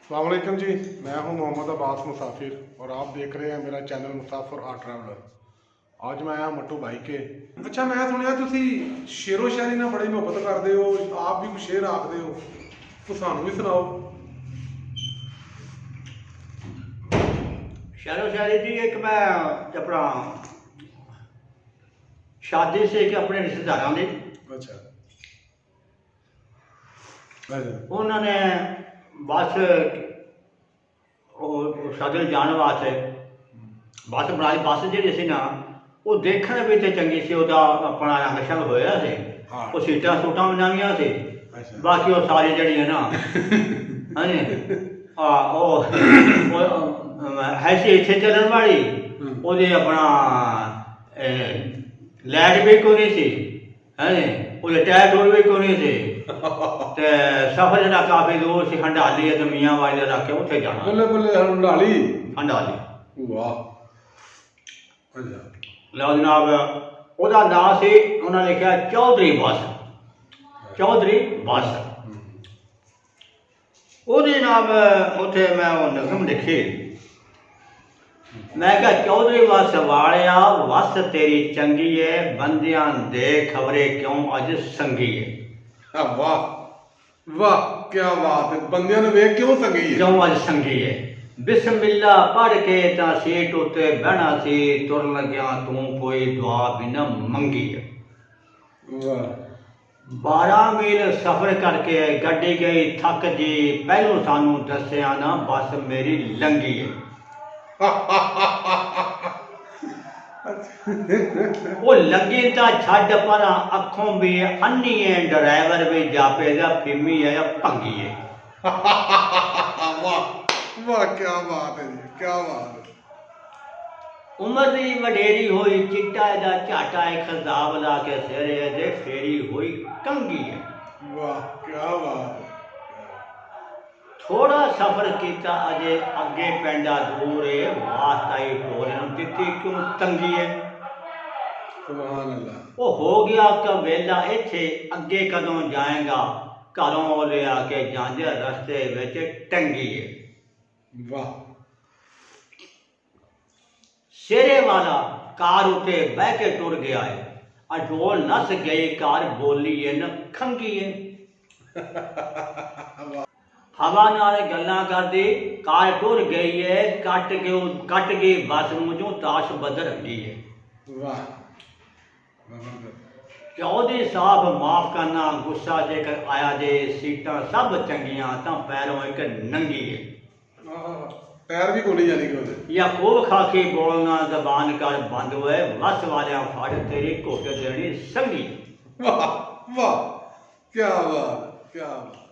अस्सलामुअलैकुम जी। मैं हूं मोहम्मद अब्बास मुसाफिर और आप देख रहे हैं मेरा चैनल मुसाफिर आर्ट ट्रैवलर। आज मैं आया मट्टू भाई के। अच्छा, मैं सुनिया तुसी शेरो शायरी ना बड़ी मुहब्बत करते हो, आप भी कुछ शेर आखते हो, तो सानू भी सुनाओ। शेरो शायरी जी एक मैं अपना शादी से एक अपने रिश्तेदारों ने अच्छा उन्होंने बस शादी जाने वास्ते बस बनाई। बस जी सी ना वो देखने भी तो चंगी सी, अपना रंग शंग होया से, वो सीटा सूटा भी नवियां से, बाकी वो सारी जड़ी है ना हाँ जी है सी इतने चलन वाली वो अपना लाइट भी को नहीं सी है जी, वो टायर टूर भी को नहीं सी। ते सफर जरा काफी दूर से हंडाली है तो मियाँ वाली रख के उत्थे जाना। बोले बोले हंडाली हंडाली वाह। अच्छा लो जनाब ओदा नाम से उन्होंने लिखा चौधरी बस, चौधरी बस। वो जनाब उत्थे मैं वो नज़म लिखी, मैं क्या चौधरी बस वालिया वस तेरी चंगी है, बंदियां दे खबरे क्यों अज संगी है। वाह वाह क्या बात है, बंदियां ने वेख क्यों संगी है, क्यों अज संगी है। बिस्मिल्ला पढ़ के ता सीट उत्ते बहना सी, तुर लग्या तू कोई दुआ बिना मंगी है। वाह 12 मील सफर करके गड्डी गई थक जी, पहलों सानू दसिया ना बस मेरी लंगी है। वो लगी ता छड़ पर अखों भी अन्नी है, ड्राइवर भी जापे दा फिमी है या भंगी है। वाह वाह क्या बात है जी, क्या बात है। उम्र दी वडेरी होई चिट्टा दा झाटा है, खजाब ला के सिरे दे फेरी हुई कंगी है। वाह क्या बात है। थोड़ा सफर किया अजे अगे पेंडा दूर है, वास्ताई टोरे दिती क्यों तंगी है। सुभान अल्लाह। वो हो गया का वेला इथे अगे कदों जाएगा, घरों ले आके जांदे रस्ते विच टंगी है। वाह शेरे वाला कार उते बह के टुर गया है, अडोल नस गई कार बोली है न खंगी है। हवा नाल गल्लां करदी कार टुर गई है, कट गई बस मुझों ताश बदर गई है। वाह चौधरी साहब माफ करना, गुस्सा जेकर आया जे, सीटां सब चंगियां तां पैरों एक नंगी है। पैर भी कोनी जानी कि या खूब खाके बोलना जबान कर बंद हुए, बस वालियां फड़ तेरी घुट देनी संगी। वाह वाह क्या बात क्या बात।